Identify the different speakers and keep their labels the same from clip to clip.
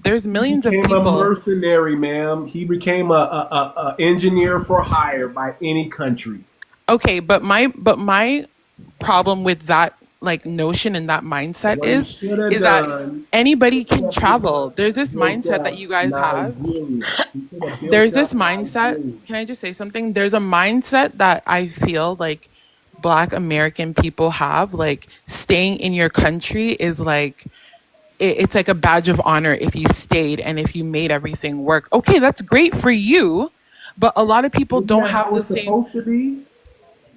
Speaker 1: there's
Speaker 2: He
Speaker 1: millions of
Speaker 2: became a
Speaker 1: people.
Speaker 2: mercenary, ma'am. He became a engineer for hire by any country.
Speaker 1: Okay, but my problem with that like notion and that mindset
Speaker 2: What he should have
Speaker 1: is that
Speaker 2: done, he
Speaker 1: anybody
Speaker 2: should
Speaker 1: can
Speaker 2: have built
Speaker 1: travel. There's this
Speaker 2: built
Speaker 1: mindset that
Speaker 2: up
Speaker 1: you guys have.
Speaker 2: Nigeria. He should have built
Speaker 1: There's this
Speaker 2: up
Speaker 1: mindset.
Speaker 2: Nigeria.
Speaker 1: Can I just say something? There's a mindset that I feel like Black American people have. Like staying in your country is like it's like a badge of honor if you stayed and if you made everything work. Okay, that's great for you, but a lot of people
Speaker 2: Isn't
Speaker 1: don't
Speaker 2: that
Speaker 1: have
Speaker 2: how
Speaker 1: the
Speaker 2: it's
Speaker 1: same.
Speaker 2: supposed to be?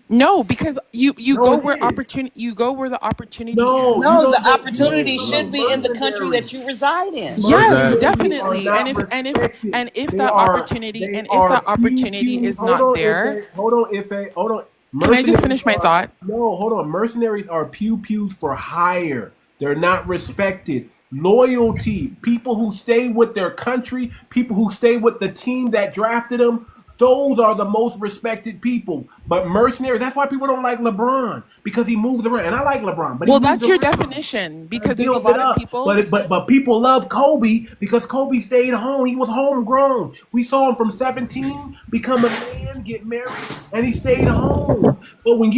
Speaker 1: No, because you
Speaker 2: No,
Speaker 1: go
Speaker 2: it
Speaker 1: where
Speaker 2: is.
Speaker 1: opportunity you go where the opportunity
Speaker 2: No,
Speaker 1: is.
Speaker 2: you
Speaker 3: No,
Speaker 2: don't
Speaker 3: the
Speaker 2: go. You
Speaker 3: opportunity
Speaker 2: become a
Speaker 3: should be in the country
Speaker 2: mercenary.
Speaker 3: that you reside in.
Speaker 1: Yes,
Speaker 4: Exactly.
Speaker 2: Mercenaries are
Speaker 1: definitely.
Speaker 2: not respected.
Speaker 1: And if
Speaker 2: They
Speaker 1: that
Speaker 2: are
Speaker 1: opportunity
Speaker 2: they
Speaker 1: and if
Speaker 2: are
Speaker 1: that
Speaker 2: pew
Speaker 1: opportunity
Speaker 2: pews.
Speaker 1: is not there,
Speaker 2: Hold on, hold on.
Speaker 1: can I just
Speaker 2: Mercenaries
Speaker 1: finish my
Speaker 2: are
Speaker 1: thought?
Speaker 2: no, hold on. Mercenaries are pews for hire. They're not respected. Loyalty, people who stay with their country, people who stay with the team that drafted them, those are the most respected people. But mercenaries, that's why people don't like LeBron because he moves around. And I like LeBron, but he
Speaker 1: Well,
Speaker 2: moves
Speaker 1: that's your
Speaker 2: around
Speaker 1: definition
Speaker 2: and
Speaker 1: because there's a
Speaker 2: builds it
Speaker 1: lot of
Speaker 2: up.
Speaker 1: people.
Speaker 2: But people love Kobe because Kobe stayed home. He was homegrown. We saw him from 17 become a man, get married, and he stayed home. But when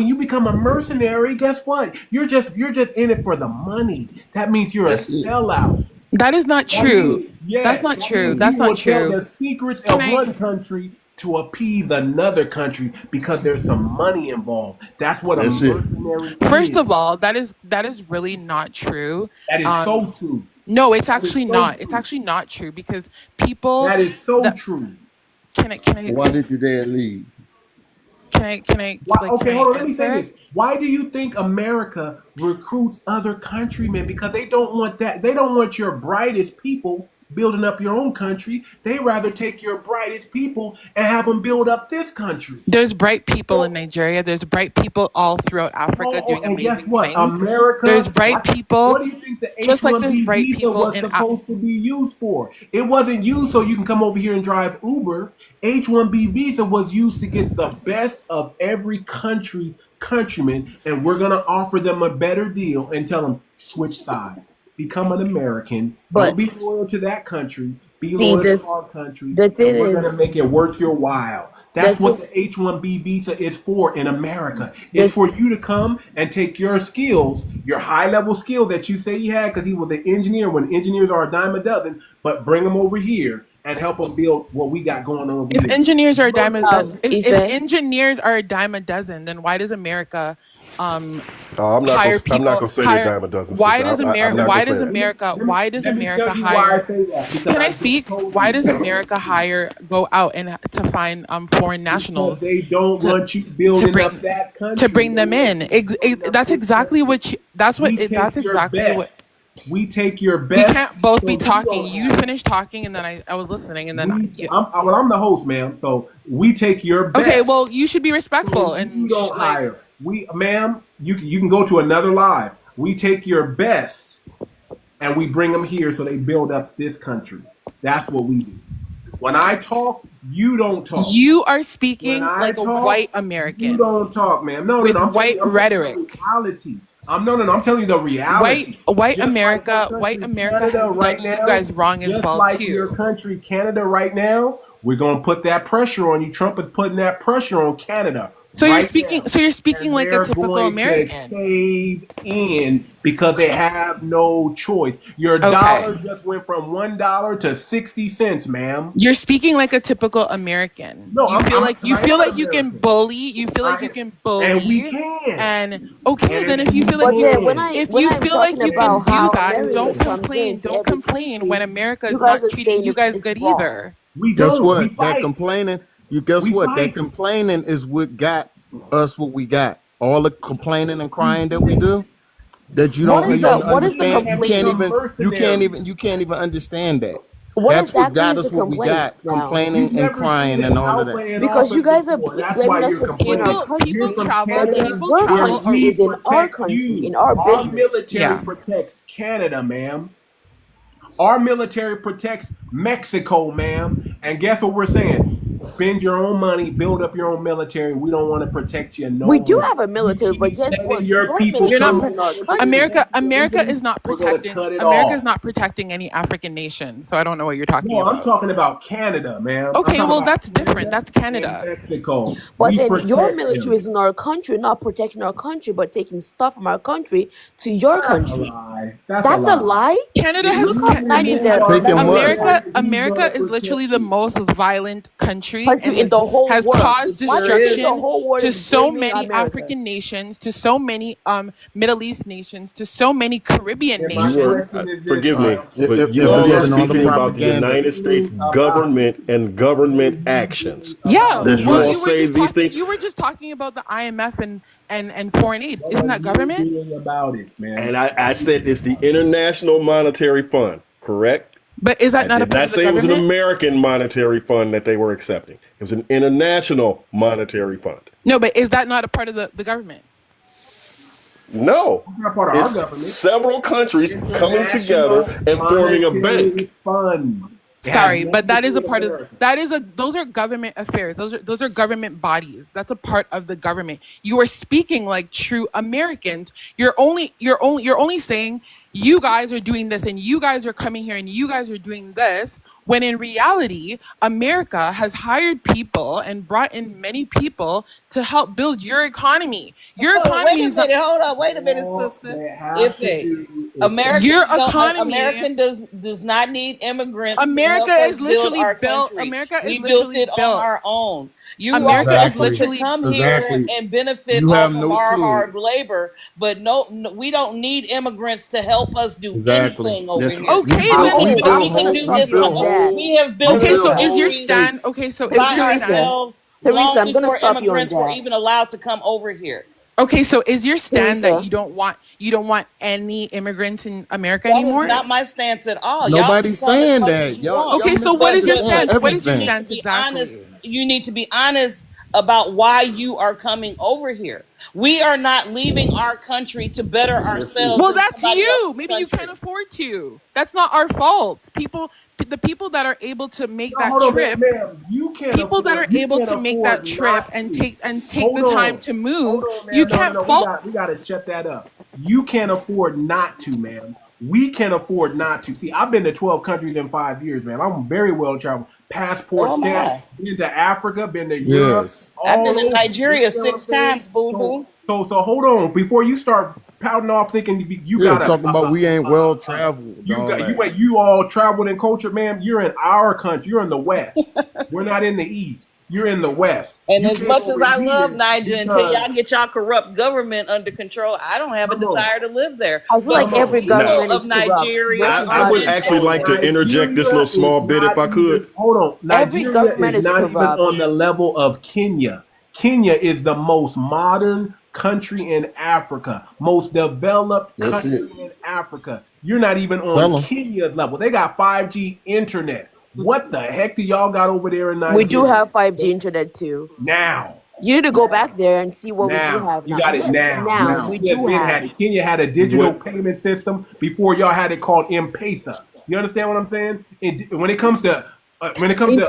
Speaker 2: you become a mercenary, guess what? You're just in it for the money. That means you're a
Speaker 4: That's it.
Speaker 2: sellout.
Speaker 1: That is not
Speaker 2: That means
Speaker 1: true. That's
Speaker 2: yes.
Speaker 1: not
Speaker 2: That
Speaker 1: true.
Speaker 2: means you
Speaker 1: That's not
Speaker 2: will tell
Speaker 1: true.
Speaker 2: the secrets
Speaker 1: Can
Speaker 2: of
Speaker 1: I
Speaker 2: one country to appease another country because there's some money involved. That's what a
Speaker 4: That's it.
Speaker 2: mercenary
Speaker 1: First
Speaker 2: is.
Speaker 1: of all, that is really not true.
Speaker 2: That is
Speaker 1: Um
Speaker 2: so true.
Speaker 1: no, it's
Speaker 2: That is
Speaker 1: actually
Speaker 2: so
Speaker 1: not. It's
Speaker 2: true.
Speaker 1: actually not true because people
Speaker 2: That is so
Speaker 1: that
Speaker 2: true.
Speaker 4: Why did your dad leave?
Speaker 2: Why?
Speaker 1: can
Speaker 2: Okay,
Speaker 1: I
Speaker 2: hold on. Let me say
Speaker 1: answer?
Speaker 2: this. Why do you think America recruits other countrymen? Because they don't want that. They don't want your brightest people building up your own country. They rather take your brightest people and have them build up this country.
Speaker 1: There's bright people in
Speaker 2: So,
Speaker 1: Nigeria. There's bright people all throughout Africa doing
Speaker 2: and guess
Speaker 1: amazing
Speaker 2: what?
Speaker 1: things. There's
Speaker 2: America,
Speaker 1: bright people,
Speaker 2: what do you think the
Speaker 1: just like there's
Speaker 2: H-1B
Speaker 1: bright
Speaker 2: visa
Speaker 1: people
Speaker 2: was
Speaker 1: in.
Speaker 2: supposed to be used for? It wasn't used so you can come over here and drive Uber. H-1B visa was used to get the best of every country's countrymen, and we're going to offer them a better deal and tell them, switch sides. Become an American. Don't
Speaker 5: But
Speaker 2: be loyal to that country. Be
Speaker 5: see,
Speaker 2: loyal
Speaker 5: the
Speaker 2: to our country,
Speaker 5: the thing
Speaker 2: and we're going
Speaker 5: is,
Speaker 2: to make it worth your while.
Speaker 5: the
Speaker 2: That's what
Speaker 5: thing,
Speaker 2: the H-1B visa is for in America. It's
Speaker 5: the
Speaker 2: for you to come and take your skills, your high-level skill that you say you had because he was an engineer when engineers are a dime a dozen, but bring them over here and help them build what we got going on over
Speaker 1: If
Speaker 2: here.
Speaker 1: engineers are a dime a dozen, if
Speaker 5: Ife,
Speaker 1: engineers are a dime a dozen, then why does America um
Speaker 6: I'm not gonna.
Speaker 1: hire
Speaker 6: I'm not
Speaker 1: people
Speaker 6: gonna say they're
Speaker 1: hire
Speaker 6: dime a dozen,
Speaker 1: why
Speaker 6: sister.
Speaker 1: does
Speaker 6: I'm
Speaker 1: America
Speaker 6: not
Speaker 1: why
Speaker 6: gonna say
Speaker 1: does
Speaker 6: that.
Speaker 1: America
Speaker 2: Let me
Speaker 1: why does
Speaker 2: let me
Speaker 1: America
Speaker 2: tell you why I
Speaker 1: hire.
Speaker 2: say that because
Speaker 1: Can
Speaker 2: I
Speaker 1: I
Speaker 2: just
Speaker 1: speak?
Speaker 2: told
Speaker 1: Why
Speaker 2: you.
Speaker 1: does America hire go out and to find foreign
Speaker 2: Because
Speaker 1: nationals
Speaker 2: they don't
Speaker 1: to
Speaker 2: want you
Speaker 1: to
Speaker 2: building up
Speaker 1: bring
Speaker 2: that
Speaker 1: to
Speaker 2: country.
Speaker 1: bring
Speaker 2: They
Speaker 1: them
Speaker 2: want
Speaker 1: in?
Speaker 2: you building up
Speaker 1: That's
Speaker 2: this
Speaker 1: exactly
Speaker 2: country.
Speaker 1: what
Speaker 2: We
Speaker 1: that's
Speaker 2: take your
Speaker 1: exactly what
Speaker 2: best. We take your
Speaker 1: we
Speaker 2: best
Speaker 1: can't both be
Speaker 2: so you
Speaker 1: talking.
Speaker 2: don't
Speaker 1: You
Speaker 2: have it.
Speaker 1: finished talking and then I was listening and then
Speaker 2: I'm the host, ma'am. So we take your
Speaker 1: okay,
Speaker 2: best
Speaker 1: well you should be
Speaker 2: so
Speaker 1: respectful
Speaker 2: you
Speaker 1: and
Speaker 2: don't
Speaker 1: like
Speaker 2: hire. Ma'am, you can go to another live. We take your best and we bring them here so they build up this country. That's what we do. When I talk, you don't talk.
Speaker 1: you are
Speaker 2: When
Speaker 1: speaking
Speaker 2: I
Speaker 1: like a
Speaker 2: talk,
Speaker 1: white
Speaker 2: you
Speaker 1: American
Speaker 2: don't talk, man. No, no,
Speaker 1: with
Speaker 2: no.
Speaker 1: white
Speaker 2: I'm telling you the
Speaker 1: rhetoric.
Speaker 2: reality. I'm telling you the reality. Just like your
Speaker 1: White
Speaker 2: country,
Speaker 1: America
Speaker 2: Canada,
Speaker 1: has done
Speaker 2: right
Speaker 1: you
Speaker 2: now.
Speaker 1: guys wrong as
Speaker 2: Just
Speaker 1: well
Speaker 2: like your
Speaker 1: too.
Speaker 2: country, Canada, right now. We're gonna put that pressure on you. Trump is putting that pressure on Canada right now,
Speaker 1: So you're speaking
Speaker 2: and
Speaker 1: like a
Speaker 2: they're
Speaker 1: typical
Speaker 2: going to
Speaker 1: American.
Speaker 2: cave in because they have no choice. Your
Speaker 1: Okay.
Speaker 2: dollar just went from $1 to 60 cents, ma'am.
Speaker 1: You're speaking like a typical American.
Speaker 2: No,
Speaker 1: You feel like
Speaker 2: I am an American.
Speaker 1: you feel like
Speaker 2: I
Speaker 1: you
Speaker 2: am,
Speaker 1: can
Speaker 2: and we
Speaker 1: bully
Speaker 2: can,
Speaker 1: and okay, then
Speaker 2: and
Speaker 1: if you
Speaker 2: we
Speaker 1: feel like
Speaker 5: but
Speaker 1: you
Speaker 5: then
Speaker 2: can,
Speaker 1: if
Speaker 5: when
Speaker 1: you
Speaker 5: I'm
Speaker 1: feel like
Speaker 5: talking
Speaker 1: you
Speaker 2: and
Speaker 1: can
Speaker 5: about
Speaker 1: do
Speaker 5: how
Speaker 2: we
Speaker 1: that,
Speaker 5: America
Speaker 2: can.
Speaker 5: comes into
Speaker 1: don't
Speaker 5: every
Speaker 1: complain when
Speaker 5: country,
Speaker 1: America
Speaker 5: you
Speaker 1: is
Speaker 5: guys
Speaker 1: not
Speaker 5: are
Speaker 1: treating
Speaker 5: saying
Speaker 1: you guys
Speaker 5: it's
Speaker 1: good
Speaker 5: wrong.
Speaker 1: either.
Speaker 2: We
Speaker 4: Guess
Speaker 2: don't. We
Speaker 4: what? That
Speaker 2: fight.
Speaker 4: complaining, you guess
Speaker 2: We
Speaker 4: what? That
Speaker 2: fight.
Speaker 4: complaining is what got us what we got. All the complaining and
Speaker 2: We
Speaker 4: crying that we
Speaker 2: fight.
Speaker 4: do, that you
Speaker 5: What
Speaker 4: don't
Speaker 5: is
Speaker 2: We
Speaker 5: the
Speaker 4: even
Speaker 5: what is the
Speaker 4: understand.
Speaker 2: compete
Speaker 4: You
Speaker 2: and
Speaker 4: can't
Speaker 5: complaint?
Speaker 2: become
Speaker 4: even
Speaker 2: mercenaries.
Speaker 4: you can't even understand that.
Speaker 5: What
Speaker 4: That's what
Speaker 5: exactly
Speaker 4: got
Speaker 5: is the
Speaker 4: us what we
Speaker 5: complaint
Speaker 4: got,
Speaker 5: now?
Speaker 2: You've
Speaker 4: complaining and
Speaker 2: never
Speaker 4: crying
Speaker 2: seen an
Speaker 4: and all of
Speaker 2: alpha
Speaker 4: that.
Speaker 2: in
Speaker 5: Because you
Speaker 2: office
Speaker 5: guys are
Speaker 2: before. That's why
Speaker 5: blaming us
Speaker 2: you're
Speaker 5: to stay in our
Speaker 2: complaining. You're
Speaker 5: country,
Speaker 2: from
Speaker 1: Travel,
Speaker 5: but in
Speaker 2: Canada,
Speaker 1: people
Speaker 5: your
Speaker 2: where
Speaker 1: travel
Speaker 5: country
Speaker 1: or
Speaker 2: we
Speaker 5: is in our
Speaker 2: protect
Speaker 5: country, in
Speaker 2: you.
Speaker 5: our
Speaker 2: Our
Speaker 5: business.
Speaker 2: military
Speaker 1: yeah.
Speaker 2: protects Canada, ma'am. Our military protects Mexico, ma'am. And guess what we're saying? Spend your own money, build up your own military. We don't want to protect you. No
Speaker 3: We do
Speaker 2: more.
Speaker 3: have a military,
Speaker 2: You
Speaker 3: but
Speaker 2: keep
Speaker 3: guess what?
Speaker 2: letting your
Speaker 3: Your
Speaker 2: people
Speaker 1: You're not.
Speaker 3: military is
Speaker 2: come
Speaker 3: in our
Speaker 2: over here
Speaker 3: country.
Speaker 2: and
Speaker 1: America is not
Speaker 2: we're gonna
Speaker 1: protecting.
Speaker 2: cut it
Speaker 1: America is
Speaker 2: off.
Speaker 1: not protecting any African nation. So I don't know what you're talking
Speaker 2: No, I'm
Speaker 1: about.
Speaker 2: talking about Canada, man. I'm
Speaker 1: Okay,
Speaker 2: talking
Speaker 1: well
Speaker 2: about
Speaker 1: that's different.
Speaker 2: Canada
Speaker 1: That's
Speaker 2: and
Speaker 1: Canada.
Speaker 2: Mexico.
Speaker 3: But
Speaker 2: We
Speaker 3: then your
Speaker 2: protect
Speaker 3: military
Speaker 2: them.
Speaker 3: is in our country, not protecting our country, but taking stuff from our country to your
Speaker 2: That's a
Speaker 3: country.
Speaker 2: lie. That's a
Speaker 3: That's a
Speaker 2: lie.
Speaker 3: lie?
Speaker 1: Canada
Speaker 2: If
Speaker 1: has
Speaker 3: Look
Speaker 2: we
Speaker 3: up
Speaker 1: Canadian.
Speaker 3: 90
Speaker 2: remove our
Speaker 4: Taking what?
Speaker 1: America.
Speaker 2: military, he's
Speaker 1: America
Speaker 2: gonna
Speaker 1: is literally
Speaker 2: protect
Speaker 1: the
Speaker 2: you.
Speaker 1: most violent country and
Speaker 3: Country in the whole
Speaker 1: has
Speaker 3: world.
Speaker 1: caused
Speaker 3: Why do you think the
Speaker 1: destruction
Speaker 3: whole world
Speaker 1: to
Speaker 3: is
Speaker 1: so
Speaker 3: blaming
Speaker 1: many
Speaker 3: America?
Speaker 1: African nations, to so many Middle East nations, to so many Caribbean
Speaker 2: And my
Speaker 5: You are,
Speaker 1: nations.
Speaker 2: question is this,
Speaker 5: forgive me,
Speaker 2: ma'am.
Speaker 4: If,
Speaker 5: but
Speaker 4: if
Speaker 5: you all are
Speaker 4: believing all the
Speaker 5: speaking about the
Speaker 4: propaganda,
Speaker 5: United States government and government actions.
Speaker 1: Yeah,
Speaker 4: That's
Speaker 5: You
Speaker 1: well,
Speaker 5: all
Speaker 4: right.
Speaker 1: you were
Speaker 5: say
Speaker 1: just
Speaker 5: these
Speaker 1: talking.
Speaker 5: things.
Speaker 1: You were just talking about the IMF and foreign aid.
Speaker 2: What
Speaker 1: Isn't
Speaker 2: are
Speaker 1: that
Speaker 2: you
Speaker 1: government?
Speaker 2: doing about it, man?
Speaker 5: And I said it's the International Monetary Fund, correct?
Speaker 1: But is that
Speaker 5: I
Speaker 1: not a
Speaker 5: did
Speaker 1: part
Speaker 5: not
Speaker 1: of the
Speaker 5: say it was an
Speaker 1: government?
Speaker 5: American monetary fund that they were accepting. It was an international monetary fund.
Speaker 1: No, but is that not a part of the government?
Speaker 5: No,
Speaker 2: It's not part of our
Speaker 5: it's
Speaker 2: government.
Speaker 5: several countries coming together and forming a bank.
Speaker 2: Fund. It has
Speaker 1: Sorry, but
Speaker 2: nothing
Speaker 1: that
Speaker 2: to
Speaker 1: is
Speaker 2: do
Speaker 1: a
Speaker 2: with
Speaker 1: part of
Speaker 2: America.
Speaker 1: those are government affairs. Those are government bodies. That's a part of the government. You are speaking like true Americans. You're only saying you guys are doing this and you guys are coming here and you guys are doing this, when in reality America has hired people and brought in many people to help build your economy. Your
Speaker 6: Oh,
Speaker 1: economy
Speaker 6: wait a
Speaker 1: is not
Speaker 6: minute. Hold on. Wait a minute,
Speaker 2: All
Speaker 6: sister.
Speaker 2: they have
Speaker 6: If
Speaker 2: to
Speaker 6: they
Speaker 2: do is
Speaker 1: your
Speaker 6: Americans don't,
Speaker 1: economy.
Speaker 6: American does not need immigrants to
Speaker 1: America
Speaker 6: help us
Speaker 1: is
Speaker 6: build
Speaker 1: literally
Speaker 6: our
Speaker 1: built.
Speaker 6: country.
Speaker 1: America is
Speaker 6: We built
Speaker 1: literally
Speaker 6: it on
Speaker 1: built.
Speaker 6: our own. You are
Speaker 1: America is
Speaker 6: welcome
Speaker 4: Exactly.
Speaker 6: to
Speaker 1: literally
Speaker 6: come here
Speaker 4: Exactly.
Speaker 6: and benefit
Speaker 4: You have
Speaker 6: off of
Speaker 4: no
Speaker 6: our
Speaker 4: clue.
Speaker 6: hard labor, but no, we don't need immigrants to help us do
Speaker 4: Exactly.
Speaker 6: anything over
Speaker 4: That's
Speaker 6: here.
Speaker 1: okay.
Speaker 4: we
Speaker 1: Then
Speaker 4: built. We
Speaker 6: Only
Speaker 3: Oh,
Speaker 6: thing
Speaker 3: I'm
Speaker 4: build
Speaker 6: we can
Speaker 3: gonna
Speaker 4: whole.
Speaker 6: do
Speaker 4: We
Speaker 3: stop
Speaker 6: is
Speaker 3: you
Speaker 4: build
Speaker 3: on that.
Speaker 4: whole.
Speaker 6: we have
Speaker 4: We
Speaker 6: built
Speaker 1: Okay,
Speaker 6: this
Speaker 1: so
Speaker 4: build
Speaker 1: is your
Speaker 4: whole
Speaker 6: country
Speaker 1: stand
Speaker 4: states.
Speaker 1: okay? So is
Speaker 6: by
Speaker 1: your stand
Speaker 6: ourselves long
Speaker 3: Teresa, I'm gonna
Speaker 6: before
Speaker 3: stop you on
Speaker 6: immigrants were
Speaker 3: that.
Speaker 6: even allowed to come over here.
Speaker 1: okay? So is your stand that
Speaker 3: Teresa,
Speaker 1: you don't want any immigrants in America
Speaker 6: That is
Speaker 1: anymore?
Speaker 6: not my stance at all. Y'all can
Speaker 4: Nobody's
Speaker 6: come as
Speaker 4: saying
Speaker 6: much as
Speaker 4: that.
Speaker 6: you
Speaker 4: Y'all
Speaker 6: want,
Speaker 1: Okay, so what is your
Speaker 6: but
Speaker 4: misunderstand
Speaker 1: stance? What is your
Speaker 6: you
Speaker 4: everything.
Speaker 6: need to
Speaker 1: stance
Speaker 6: be honest.
Speaker 1: exactly?
Speaker 6: You need to be honest about why you are coming over here. We are not leaving our country to better ourselves
Speaker 1: Well,
Speaker 6: in
Speaker 1: that's
Speaker 6: somebody
Speaker 1: you.
Speaker 6: else's
Speaker 1: Maybe you can't
Speaker 6: country.
Speaker 1: afford to. That's not our fault. The people that are able to make
Speaker 2: no,
Speaker 1: that
Speaker 2: hold on,
Speaker 1: trip,
Speaker 2: ma'am. You can't
Speaker 1: people that are
Speaker 2: afford. You
Speaker 1: able
Speaker 2: can't
Speaker 1: to make that
Speaker 2: afford
Speaker 1: trip
Speaker 2: not
Speaker 1: and
Speaker 2: to.
Speaker 1: take
Speaker 2: Hold
Speaker 1: the time
Speaker 2: on.
Speaker 1: to
Speaker 2: Hold
Speaker 1: move,
Speaker 2: on,
Speaker 1: you
Speaker 2: ma'am. No,
Speaker 1: can't
Speaker 2: no,
Speaker 1: fault.
Speaker 2: we got to shut that up. You can't afford not to, ma'am. We can afford not to. See, I've been to 12 countries in 5 years, man. I'm very well traveled. Passport
Speaker 6: Oh
Speaker 2: stamp.
Speaker 6: my!
Speaker 2: Been to Africa. Been to Europe.
Speaker 4: Yes.
Speaker 6: I've been
Speaker 2: All
Speaker 6: to
Speaker 2: over. You
Speaker 6: Nigeria
Speaker 2: understand what I'm
Speaker 6: 6
Speaker 2: saying?
Speaker 6: times, boo
Speaker 2: So,
Speaker 6: boo.
Speaker 2: so hold on. Before you start pouting off, thinking you
Speaker 4: Yeah.
Speaker 2: got
Speaker 4: Talking about we ain't well traveled.
Speaker 2: you
Speaker 4: All
Speaker 2: got
Speaker 4: that.
Speaker 2: you all traveled in culture, ma'am. You're in our country. You're in the West. We're not in the East. You're in the West.
Speaker 6: And
Speaker 2: You
Speaker 6: as
Speaker 2: came
Speaker 6: much as
Speaker 2: over
Speaker 6: I love
Speaker 2: here
Speaker 6: Niger, until
Speaker 2: because
Speaker 6: y'all get y'all corrupt government under control, I don't have a
Speaker 2: come on,
Speaker 6: desire to live there.
Speaker 3: I feel
Speaker 6: But
Speaker 3: like
Speaker 2: come
Speaker 6: the
Speaker 2: on.
Speaker 3: every
Speaker 5: Now,
Speaker 6: people
Speaker 3: government
Speaker 6: of
Speaker 3: is corrupt. Yours
Speaker 6: Nigeria
Speaker 3: is
Speaker 5: I
Speaker 6: are
Speaker 3: not
Speaker 5: would
Speaker 3: even
Speaker 5: actually
Speaker 6: benefiting.
Speaker 5: like
Speaker 3: corrupt.
Speaker 5: to interject this
Speaker 2: Nigeria
Speaker 5: little
Speaker 2: is
Speaker 5: small bit if
Speaker 2: not
Speaker 5: I
Speaker 2: even,
Speaker 5: could.
Speaker 2: hold on.
Speaker 3: Every
Speaker 2: Nigeria
Speaker 3: government
Speaker 2: is
Speaker 3: is
Speaker 2: not even
Speaker 3: corrupt.
Speaker 2: on the level of Kenya. Kenya is the most modern country in Africa, most developed
Speaker 4: That's it.
Speaker 2: country in Africa. You're not even on
Speaker 4: Tell them.
Speaker 2: Kenya's level. They got 5G internet. What the heck do y'all got over there in
Speaker 3: We do
Speaker 2: Nigeria?
Speaker 3: have 5G internet too.
Speaker 2: Now.
Speaker 3: You need to go back there and see what we do
Speaker 2: Now.
Speaker 3: have
Speaker 2: You
Speaker 3: now.
Speaker 2: got it
Speaker 3: Yes,
Speaker 2: now.
Speaker 3: now
Speaker 4: Now.
Speaker 3: we
Speaker 2: Kenya
Speaker 3: do
Speaker 2: been
Speaker 3: have.
Speaker 2: had it. Kenya had a digital
Speaker 5: What
Speaker 2: payment system before y'all had it called M-Pesa. You understand what I'm saying? When it comes to
Speaker 3: In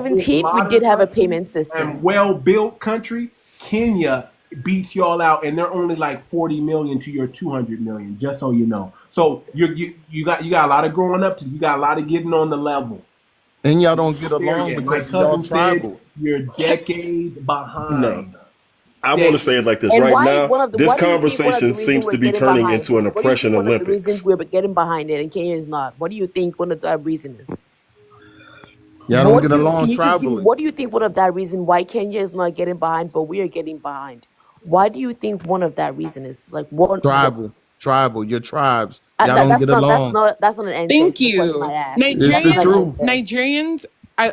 Speaker 2: most
Speaker 3: 2017, we
Speaker 2: modern
Speaker 3: did have a
Speaker 2: country
Speaker 3: payment
Speaker 2: and
Speaker 3: system.
Speaker 2: well-built country, Kenya beats y'all out, and they're only like 40 million to your 200 million. Just so you know. So you got a lot of growing up to. You got a lot of getting on the level.
Speaker 4: And y'all don't get
Speaker 2: There
Speaker 4: along
Speaker 2: yet. My
Speaker 4: because y'all
Speaker 2: cousin said
Speaker 4: tribal.
Speaker 2: you're decades
Speaker 5: no.
Speaker 2: behind.
Speaker 5: I want to say it
Speaker 2: Decades.
Speaker 5: like this
Speaker 3: And
Speaker 5: right now. This
Speaker 3: why do you think one of the
Speaker 5: conversation
Speaker 3: reasons
Speaker 5: seems
Speaker 3: we're
Speaker 5: to be
Speaker 3: getting
Speaker 5: turning
Speaker 3: behind?
Speaker 5: into an
Speaker 3: What do you
Speaker 5: oppression
Speaker 3: think one of the
Speaker 5: Olympics.
Speaker 3: reasons we're getting behind it and Kenya is not? What do you think one of that reason is?
Speaker 4: Y'all don't get along
Speaker 3: Can you just give me,
Speaker 4: tribally.
Speaker 3: what do you think one of that reason why Kenya is not getting behind, but we are getting behind? Why do you think one of that reason is? Like what
Speaker 4: Tribal. Your tribes. Y'all don't get
Speaker 3: that's
Speaker 4: along.
Speaker 3: not that's not an answer. It's
Speaker 1: Thank
Speaker 3: just a question
Speaker 1: you.
Speaker 3: I asked.
Speaker 4: It's
Speaker 3: That's
Speaker 4: the
Speaker 3: not an
Speaker 4: truth.
Speaker 3: answer.
Speaker 1: Nigerians.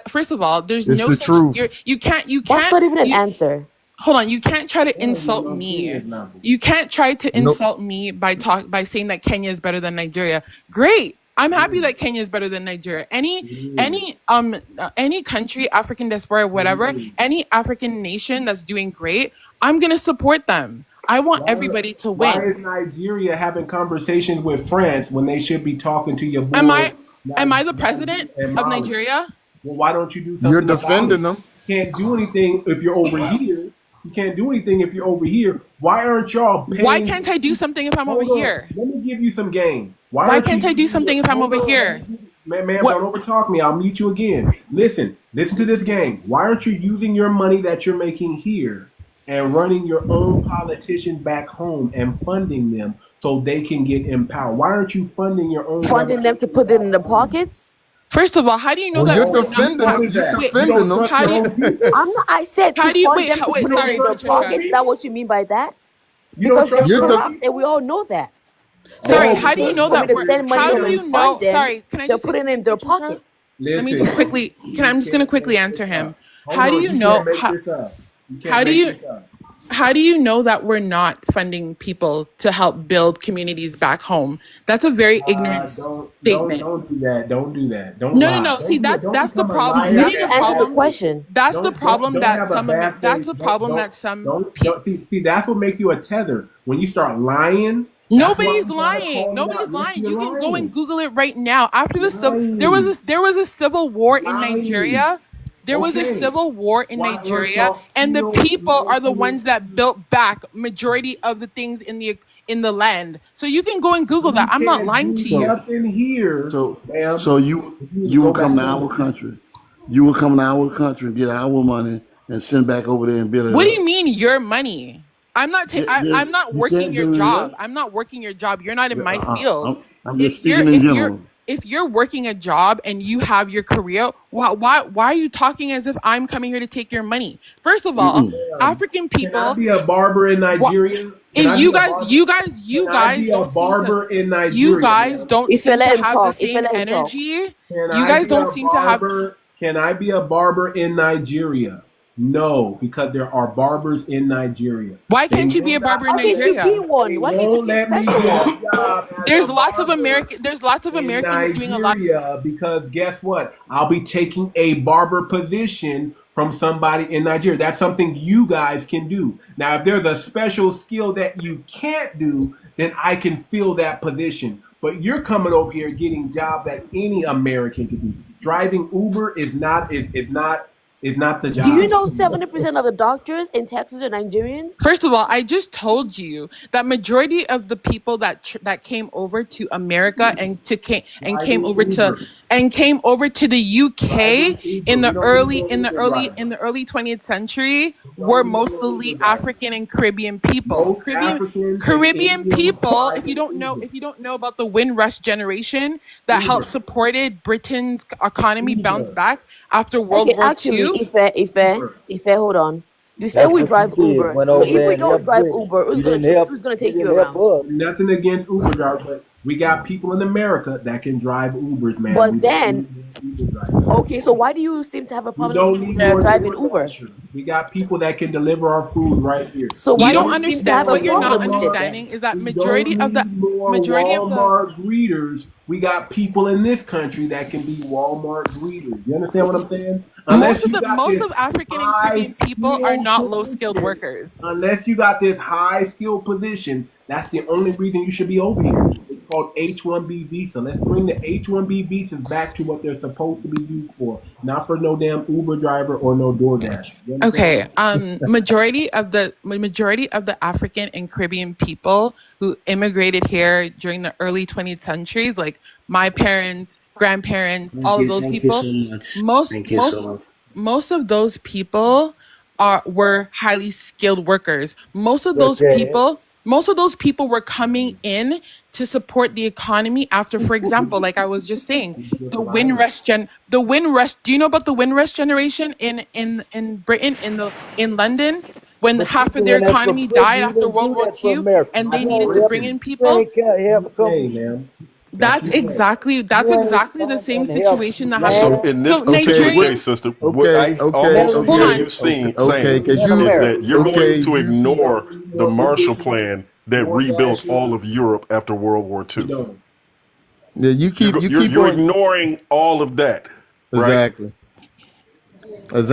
Speaker 1: First of all, there's
Speaker 4: It's
Speaker 1: no
Speaker 4: the
Speaker 1: such.
Speaker 4: truth.
Speaker 1: You can't.
Speaker 3: That's not even an answer.
Speaker 1: Hold on. You can't try to
Speaker 2: I don't even
Speaker 1: insult
Speaker 2: know
Speaker 1: me.
Speaker 2: Kenya's level.
Speaker 1: You can't try to
Speaker 4: Nope.
Speaker 1: insult me by saying that Kenya is better than Nigeria. Great. I'm happy that Kenya is better than Nigeria. Any country, African diaspora, whatever, any African nation that's doing great, I'm gonna support them. I want everybody to
Speaker 2: Why
Speaker 1: win.
Speaker 2: is Nigeria having conversations with France when they should be talking to your
Speaker 1: Am
Speaker 2: boy
Speaker 1: I am I the president of
Speaker 2: Mali?
Speaker 1: Nigeria?
Speaker 2: Well, why don't you do
Speaker 4: You're
Speaker 2: something about it?
Speaker 4: defending them.
Speaker 2: can't do anything if you're over here. You can't do anything if you're over here. Why aren't y'all paying?
Speaker 1: Why can't I do something if I'm over here?
Speaker 2: Let me give you some game.
Speaker 1: Why can't I do something if I'm over here?
Speaker 2: Man, don't overtalk me. I'll mute you again. Listen to this game. Why aren't you using your money that you're making here and running your own politicians back home and funding them so they can get empowered? Why aren't you funding your own?
Speaker 3: Funding them to put it in their pockets?
Speaker 1: First of all, how do you know that?
Speaker 4: You're defending them.
Speaker 1: How do you?
Speaker 3: I'm not. I said to
Speaker 1: How do you?
Speaker 3: fund
Speaker 1: Wait.
Speaker 3: them to
Speaker 1: Wait.
Speaker 3: put it
Speaker 1: Sorry,
Speaker 3: in their
Speaker 1: Patricia.
Speaker 3: pockets. Is that what you mean by that?
Speaker 2: You don't
Speaker 3: Because they're
Speaker 2: trust
Speaker 3: corrupt, and we all know that.
Speaker 1: Sorry. How do you know that? How do you know?
Speaker 3: Them,
Speaker 1: Sorry. Can I
Speaker 3: they're
Speaker 1: just
Speaker 3: putting it in their pockets.
Speaker 1: Let me just quickly. I'm just gonna quickly answer him. How do you know? How do you know that we're not funding people to help build communities back home? That's a very ignorant statement.
Speaker 2: Don't do that. Don't do that. Don't
Speaker 1: No,
Speaker 2: lie.
Speaker 1: no, no. See, that's the problem.
Speaker 3: You need to answer the question.
Speaker 1: That's the problem that some. That's the problem that some people.
Speaker 2: See, that's what makes you a tether. When you start lying.
Speaker 1: Nobody's lying. Nobody's lying. You can go and Google it right now. After the there was a civil war in Nigeria. There was a civil war in Nigeria, and the people are the ones that built back majority of the things in the land. So you can go and Google that. I'm not lying to you.
Speaker 2: Nothing here.
Speaker 7: So you will come to our country. You will come to our country and get our money and send back over there and build it.
Speaker 1: What do you mean your money? I'm not. I'm not working your job. I'm not working your job. You're not in my field.
Speaker 7: I'm just speaking in general.
Speaker 1: If you're working a job and you have your career, why are you talking as if I'm coming here to take your money? First of all, African people.
Speaker 2: Can I be a barber in Nigeria?
Speaker 1: You guys don't seem to have the same energy. You guys don't seem to have.
Speaker 2: Can I be a barber in Nigeria? No, because there are barbers in Nigeria.
Speaker 1: Why can't you be a barber in Nigeria?
Speaker 3: Why can't you be one? Why can't you be a special one?
Speaker 1: There's lots of Americans doing a lot.
Speaker 2: Because guess what? I'll be taking a barber position from somebody in Nigeria. That's something you guys can do. Now, if there's a special skill that you can't do, then I can fill that position. But you're coming over here getting jobs that any American can do. Driving Uber is not the job.
Speaker 3: Do you know 70% of the doctors in Texas are Nigerians?
Speaker 1: First of all, I just told you that majority of the people that came over to America and came over to the UK in the early 20th century were mostly African and Caribbean people. Caribbean people, if you don't know about the Windrush generation that helped supported Britain's economy bounce back after World War II.
Speaker 3: Ife, hold on. You said we drive Uber. So if we don't drive Uber, who's gonna take you around?
Speaker 2: Nothing against Uber drivers, but we got people in America that can drive Ubers, man.
Speaker 3: But then, okay, so why do you seem to have a problem with driving Uber?
Speaker 2: We got people that can deliver our food right here.
Speaker 3: So why
Speaker 1: you don't understand? What you're not understanding is that majority of
Speaker 2: Walmart greeters. We got people in this country that can be Walmart greeters. You understand what I'm saying?
Speaker 1: Most of African and Caribbean people are not low-skilled workers.
Speaker 2: Unless you got this high-skilled position, that's the only reason you should be over here. It's called H-1B visa. Let's bring the H-1B visas back to what they're supposed to be used for, not for no damn Uber driver or no DoorDash.
Speaker 1: Okay. Majority of the African and Caribbean people who immigrated here during the early 20th centuries, like my parents, grandparents, all of those people. Most of those people were highly skilled workers. Most of those people were coming in to support the economy after, for example, like I was just saying, the Windrush. Do you know about the Windrush generation in Britain, in London, when half of their economy died after World War II, and they needed to bring in people? That's exactly the same situation that happened.
Speaker 5: So in this
Speaker 1: Nigeria,
Speaker 5: case, sister, what I almost hear you saying is that you're going to ignore the Marshall Plan that rebuilt all of Europe after World War II.
Speaker 4: Yeah,
Speaker 5: you're ignoring all of that. Right?
Speaker 4: Exactly.
Speaker 1: As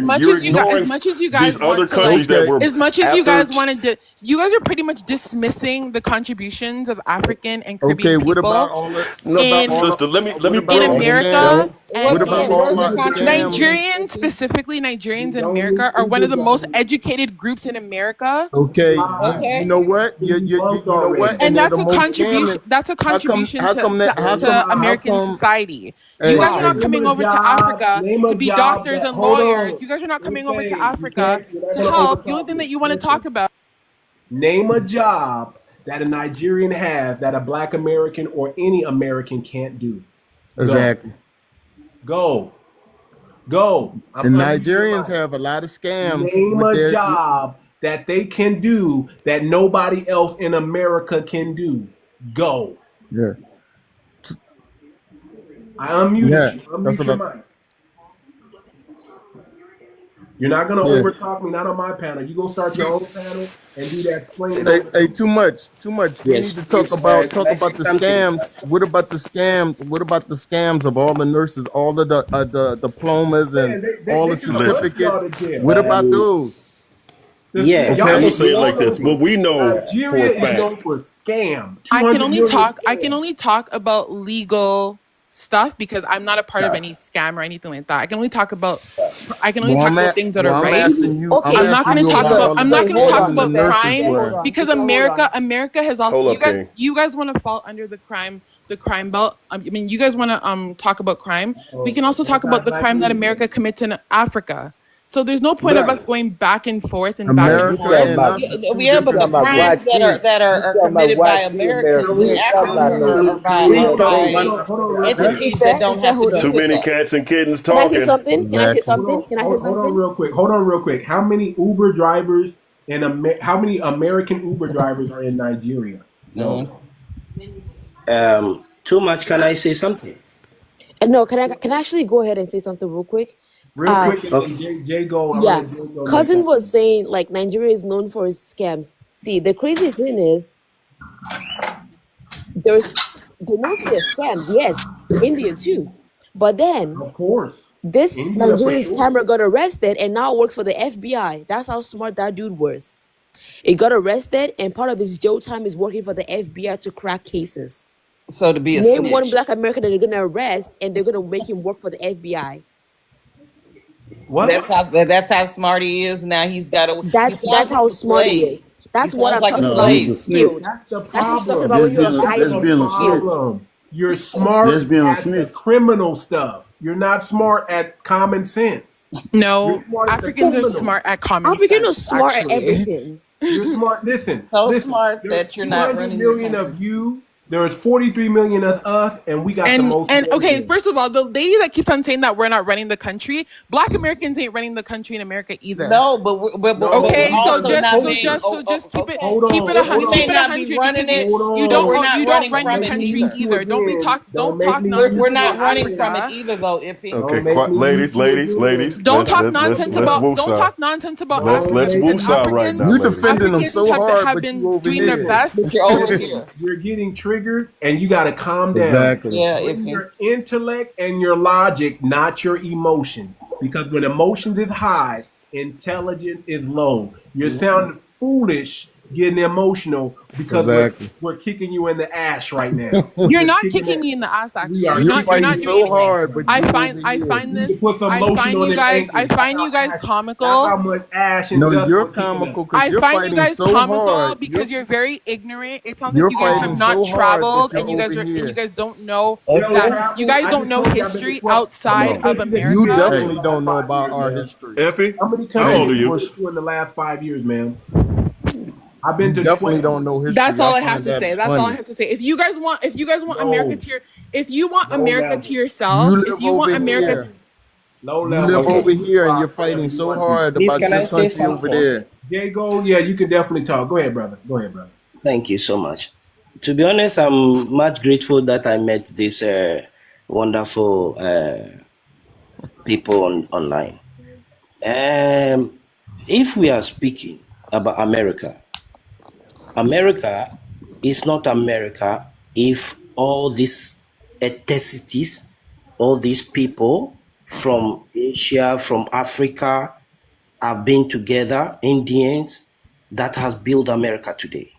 Speaker 1: much as you guys
Speaker 5: these other countries that were
Speaker 1: you guys are pretty much dismissing the contributions of African and Caribbean people.
Speaker 5: Sister, let me
Speaker 1: in America.
Speaker 6: What
Speaker 4: about
Speaker 6: what
Speaker 4: all
Speaker 6: are
Speaker 4: our
Speaker 6: the
Speaker 4: scams?
Speaker 1: Nigerians, specifically Nigerians in America, are one of the most educated groups in America.
Speaker 4: Okay,
Speaker 6: Okay.
Speaker 4: you know what? You know what?
Speaker 1: And
Speaker 4: they're
Speaker 1: that's
Speaker 4: the
Speaker 1: a
Speaker 4: most
Speaker 1: contribution.
Speaker 4: scamming.
Speaker 1: That's a contribution to American society. You
Speaker 4: Hey,
Speaker 1: guys are not
Speaker 4: hey,
Speaker 1: coming over to Africa to be doctors and lawyers. You guys are not coming over to Africa to help. The only thing that you want to talk about.
Speaker 2: Name a job that a Nigerian has that a Black American or any American can't do.
Speaker 4: exactly.
Speaker 2: Go.
Speaker 4: And Nigerians have a lot of scams.
Speaker 2: Name
Speaker 4: with
Speaker 2: a
Speaker 4: their,
Speaker 2: job that they can do that nobody else in America can do. Go.
Speaker 4: Yeah.
Speaker 2: I unmuted
Speaker 4: Yeah,
Speaker 2: you.
Speaker 4: that's
Speaker 2: Unmute your
Speaker 4: what
Speaker 2: mic. You're not gonna
Speaker 4: Yeah.
Speaker 2: overtalk me, not on my panel. You go start your own panel and do that explaining.
Speaker 4: Hey, too much. We need to talk about the scams. What about the scams of all the nurses, all of the diplomas and all the certificates? What about those?
Speaker 5: I'm
Speaker 2: Y'all
Speaker 5: gonna
Speaker 2: ain't
Speaker 5: say it like
Speaker 2: known
Speaker 5: this. What we know for
Speaker 2: Nigeria
Speaker 5: a
Speaker 2: is
Speaker 5: fact.
Speaker 2: known for scam.
Speaker 1: I can
Speaker 2: 200
Speaker 1: only
Speaker 2: million
Speaker 1: talk. I
Speaker 2: scam.
Speaker 1: can only talk about legal stuff because I'm not a part of any scam or anything like that. I can only talk about. I can only talk about things that are
Speaker 4: I'm
Speaker 1: right.
Speaker 4: asking you.
Speaker 3: Okay,
Speaker 1: I'm not going to talk about. I'm not going to talk about crime because
Speaker 3: Hold on.
Speaker 1: America has also.
Speaker 5: Hold up, King.
Speaker 1: You guys want to fall under the crime belt. I mean, you guys want to talk about crime. We can also talk about the crime that America commits in Africa. So there's no point of us going back and forth and back and
Speaker 4: America
Speaker 1: forth.
Speaker 4: and us is two
Speaker 6: Yeah, but the
Speaker 4: different
Speaker 6: crimes that are committed by Americans in Africa are by entities that don't have to do
Speaker 5: Too
Speaker 6: with
Speaker 5: many
Speaker 6: us.
Speaker 5: cats and kittens
Speaker 3: Can I say
Speaker 5: talking.
Speaker 3: something? Can I say something? Can I say
Speaker 2: Hold on
Speaker 3: something?
Speaker 2: real quick. How many Uber drivers how many American Uber drivers are in Nigeria?
Speaker 6: No.
Speaker 8: Too much. Can I say something?
Speaker 3: No, can I actually go ahead and say something real quick?
Speaker 2: Real quick, and
Speaker 8: Okay.
Speaker 2: Jay go.
Speaker 3: Yeah, cousin was saying like Nigeria is known for its scams. See, the crazy thing is, they're known for their scams. Yes, India too, but then
Speaker 2: Of course.
Speaker 3: this
Speaker 2: India,
Speaker 3: Nigerian
Speaker 2: for sure.
Speaker 3: scammer got arrested and now works for the FBI. That's how smart that dude was. He got arrested and part of his jail time is working for the FBI to crack cases.
Speaker 6: So to be a
Speaker 3: Name one
Speaker 6: snitch.
Speaker 3: Black American that they're gonna arrest and they're gonna make him work for the FBI.
Speaker 2: What?
Speaker 6: That's how smart he is. Now he's got to.
Speaker 3: That's how smart he is. That's what I'm
Speaker 6: like a
Speaker 3: talking about.
Speaker 6: slave.
Speaker 3: He's skilled.
Speaker 2: That's the
Speaker 3: That's what you're talking
Speaker 2: problem.
Speaker 3: about when you're
Speaker 7: That's
Speaker 3: highly
Speaker 7: being a
Speaker 3: skilled.
Speaker 2: Problem. You're smart
Speaker 7: That's being a
Speaker 2: at the
Speaker 7: snitch.
Speaker 2: criminal stuff. You're not smart at common sense.
Speaker 1: No,
Speaker 2: You're smart at the
Speaker 1: Africans are
Speaker 2: criminal.
Speaker 1: smart at common
Speaker 3: Africans are
Speaker 1: sense.
Speaker 3: smart at
Speaker 1: actually.
Speaker 3: everything.
Speaker 2: You're smart. Listen.
Speaker 6: So
Speaker 2: listen,
Speaker 6: smart
Speaker 2: there's
Speaker 6: that you're not
Speaker 2: 200
Speaker 6: running your
Speaker 2: million
Speaker 6: country.
Speaker 2: of you. There's 43 million of us, and we got the most.
Speaker 1: And okay,
Speaker 2: million.
Speaker 1: first of all, the lady that keeps on saying that we're not running the country, Black Americans ain't running the country in America either.
Speaker 6: No, but
Speaker 1: Okay,
Speaker 6: we're
Speaker 1: so
Speaker 6: also not being-
Speaker 1: just keep it
Speaker 2: Hold on,
Speaker 1: keep it
Speaker 2: hold on.
Speaker 1: keep
Speaker 6: We may
Speaker 1: it
Speaker 6: not be
Speaker 1: 100
Speaker 6: running
Speaker 1: because
Speaker 6: it.
Speaker 1: you don't
Speaker 6: We're not
Speaker 1: you don't
Speaker 6: running
Speaker 1: run
Speaker 6: from
Speaker 1: your
Speaker 6: it
Speaker 1: country
Speaker 6: either.
Speaker 1: either. Don't talk
Speaker 2: me
Speaker 1: nonsense
Speaker 6: We're not
Speaker 1: about
Speaker 6: running from it
Speaker 1: Africa.
Speaker 6: either, though. If it,
Speaker 5: Okay,
Speaker 2: make me
Speaker 5: ladies.
Speaker 1: Don't talk
Speaker 5: let's
Speaker 1: nonsense
Speaker 5: woosah.
Speaker 1: about
Speaker 5: Let's
Speaker 1: Africans.
Speaker 5: woosah right
Speaker 1: Africans,
Speaker 5: now,
Speaker 4: You
Speaker 5: ladies.
Speaker 4: defending them
Speaker 1: Africans
Speaker 4: so hard,
Speaker 1: have
Speaker 4: but
Speaker 1: been
Speaker 4: you over
Speaker 1: doing
Speaker 4: here.
Speaker 1: their best.
Speaker 6: you're over here.
Speaker 2: You're getting triggered, and you got to calm down.
Speaker 4: Exactly.
Speaker 6: Yeah,
Speaker 2: Bring your intellect and your logic, not your emotion. Because when emotions is high, intelligence is low. You're sounding foolish, getting emotional because
Speaker 4: Exactly.
Speaker 2: we're kicking you in the ass right now.
Speaker 1: You're not kicking me in the ass. Actually,
Speaker 2: We are.
Speaker 1: you're
Speaker 4: You're
Speaker 1: not
Speaker 4: fighting
Speaker 1: doing
Speaker 4: so
Speaker 1: anything.
Speaker 4: hard, but
Speaker 1: I
Speaker 4: you
Speaker 1: find
Speaker 4: over
Speaker 1: I
Speaker 4: here.
Speaker 1: find
Speaker 2: You need
Speaker 1: this.
Speaker 2: to put some
Speaker 1: I
Speaker 2: lotion
Speaker 1: find
Speaker 2: on
Speaker 1: you
Speaker 2: them
Speaker 1: guys.
Speaker 2: ankles.
Speaker 1: I find you guys
Speaker 2: That's how
Speaker 1: comical.
Speaker 2: much ash and
Speaker 4: No,
Speaker 2: dust
Speaker 4: you're
Speaker 2: we're kicking up.
Speaker 4: comical because
Speaker 1: I
Speaker 4: you're
Speaker 1: find you
Speaker 4: fighting
Speaker 1: guys
Speaker 4: so
Speaker 1: comical
Speaker 4: hard.
Speaker 1: because you're very ignorant. It sounds
Speaker 4: You're
Speaker 1: like you guys
Speaker 4: fighting
Speaker 1: have not
Speaker 4: so hard,
Speaker 1: traveled
Speaker 4: but
Speaker 1: and
Speaker 4: you're
Speaker 1: you guys
Speaker 4: over
Speaker 1: are
Speaker 4: here.
Speaker 1: and you guys don't know
Speaker 2: Yo,
Speaker 1: that you guys
Speaker 2: I
Speaker 1: don't
Speaker 2: just
Speaker 1: know
Speaker 2: told you I've been to
Speaker 1: history
Speaker 2: 12.
Speaker 1: outside of
Speaker 2: You
Speaker 1: America.
Speaker 4: You
Speaker 2: Hey.
Speaker 4: definitely don't know about our history.
Speaker 5: Effie,
Speaker 2: How many
Speaker 5: how old are
Speaker 2: countries
Speaker 5: you?
Speaker 2: have you in the last 5 years, man? I've been
Speaker 4: You
Speaker 2: to
Speaker 4: definitely
Speaker 2: 12.
Speaker 4: don't know history.
Speaker 1: That's all I
Speaker 4: find
Speaker 1: have to
Speaker 4: that
Speaker 1: say. That's all I
Speaker 4: funny.
Speaker 1: have to say. If you guys want America to if you want
Speaker 2: Low
Speaker 1: America
Speaker 2: level.
Speaker 1: to yourself,
Speaker 4: You
Speaker 1: if
Speaker 4: live
Speaker 1: you want
Speaker 4: over
Speaker 1: America
Speaker 4: here.
Speaker 2: Low
Speaker 4: You
Speaker 2: level.
Speaker 4: live
Speaker 8: Okay.
Speaker 4: over here and you're fighting so hard
Speaker 8: Please,
Speaker 4: about
Speaker 8: can
Speaker 4: your
Speaker 8: I say
Speaker 4: country over
Speaker 8: something?
Speaker 4: there.
Speaker 2: Jago, yeah, you can definitely talk. Go ahead, brother.
Speaker 8: Thank you so much. To be honest, I'm much grateful that I met these wonderful people online. If we are speaking about America, America is not America if all these ethnicities, all these people from Asia, from Africa have been together, Indians, that has built America today.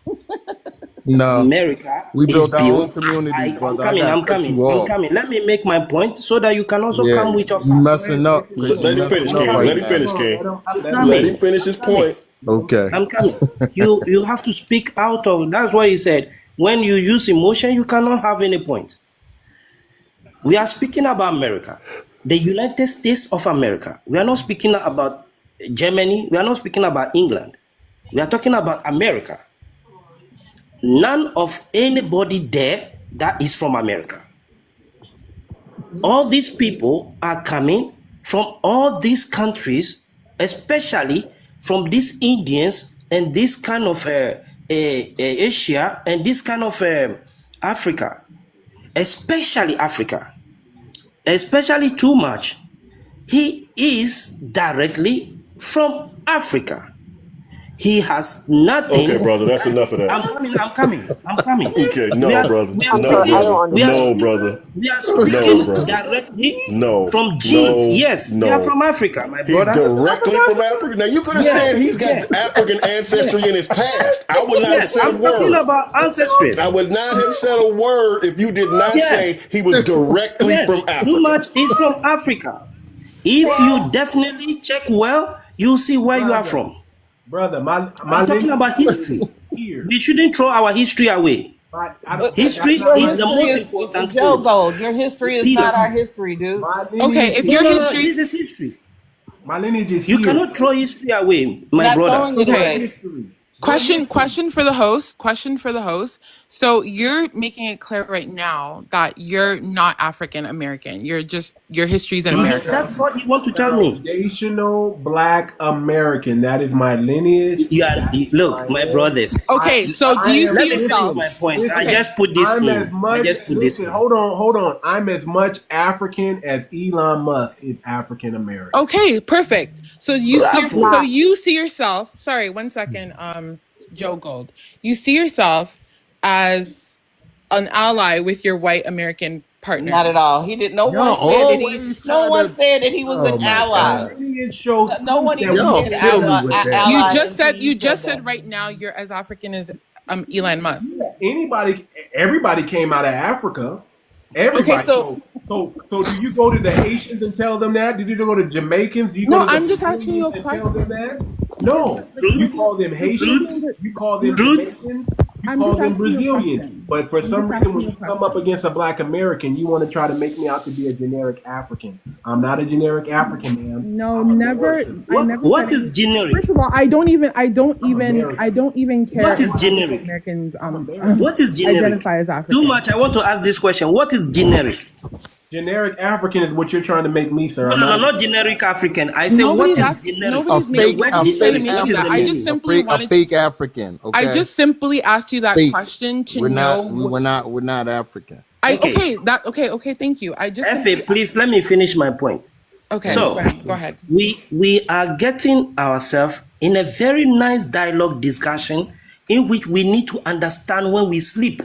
Speaker 4: No,
Speaker 8: America
Speaker 4: we
Speaker 8: is
Speaker 4: built our own
Speaker 8: built.
Speaker 4: community, brother.
Speaker 8: I'm coming. Let me make my point so that you can also come with your
Speaker 4: You
Speaker 8: facts.
Speaker 4: messing up.
Speaker 5: Let him finish, King. Let him finish, King. Let him finish his point.
Speaker 4: Okay.
Speaker 8: I'm coming. You have to speak out of. That's why he said when you use emotion, you cannot have any point. We are speaking about America, the United States of America. We are not speaking about Germany. We are not speaking about England. We are talking about America. None of anybody there that is from America. All these people are coming from all these countries, especially from these Indians and this kind of Asia and this kind of Africa, especially Africa, especially Too Much. He is directly from Africa. He has nothing.
Speaker 5: Okay, brother, that's enough of that.
Speaker 8: I'm coming.
Speaker 5: Okay, no, brother.
Speaker 8: We are speaking directly from genes. Yes, we are from Africa, my brother.
Speaker 5: He's directly from Africa. Now, you could have said he's got African ancestry in his past. I would not have said a word.
Speaker 8: I'm talking about ancestry.
Speaker 5: I would not have said a word if you did not say he was directly from Africa.
Speaker 8: Too Much is from Africa. If you definitely check well, you'll see where you are from.
Speaker 2: Brother, I'm
Speaker 8: talking about history. We shouldn't throw our history away. History is the most important.
Speaker 6: Joe Gold, your history is not our history, dude.
Speaker 1: Okay, if your history,
Speaker 8: this is history.
Speaker 2: My lineage is
Speaker 8: You cannot throw history away, my brother.
Speaker 1: Okay. Question for the host. So you're making it clear right now that you're not African American. Your history's in America.
Speaker 8: That's what you want to tell me.
Speaker 2: Foundational Black American. That is my lineage.
Speaker 8: Look, my brothers.
Speaker 1: Okay, so do you see yourself?
Speaker 8: My point. I just put this in.
Speaker 2: Hold on. I'm as much African as Elon Musk is African American.
Speaker 1: Okay, perfect. So you see yourself. Sorry, 1 second. Joe Gold. You see yourself as an ally with your white American partner.
Speaker 6: Not at all. He didn't. No one said that he was an ally. No one even said ally.
Speaker 1: You just said right now you're as African as Elon Musk.
Speaker 2: Everybody came out of Africa. Everybody.
Speaker 1: Okay, so
Speaker 2: do you go to the Haitians and tell them that? Did you go to Jamaicans? Do you go to
Speaker 1: I'm just asking you a question.
Speaker 2: Tell them that? No. You call them Haitians. You call them Jamaicans. You call them Brazilian. But for some reason, when you come up against a Black American, you want to try to make me out to be a generic African. I'm not a generic African, man.
Speaker 1: No, never.
Speaker 8: What is generic?
Speaker 1: First of all, I don't even care.
Speaker 8: What is generic?
Speaker 1: Americans
Speaker 8: what is generic?
Speaker 1: Identify as African.
Speaker 8: Too Much. I want to ask this question. What is generic?
Speaker 2: Generic African is what you're trying to make me, sir.
Speaker 8: No, not generic African. I say what is generic?
Speaker 4: A fake African. Okay?
Speaker 1: I just simply asked you that question to know.
Speaker 4: We're not African.
Speaker 1: Okay, thank you.
Speaker 8: Please let me finish my point.
Speaker 1: Okay,
Speaker 8: so
Speaker 1: go ahead.
Speaker 8: We are getting ourselves in a very nice dialogue discussion in which we need to understand when we sleep.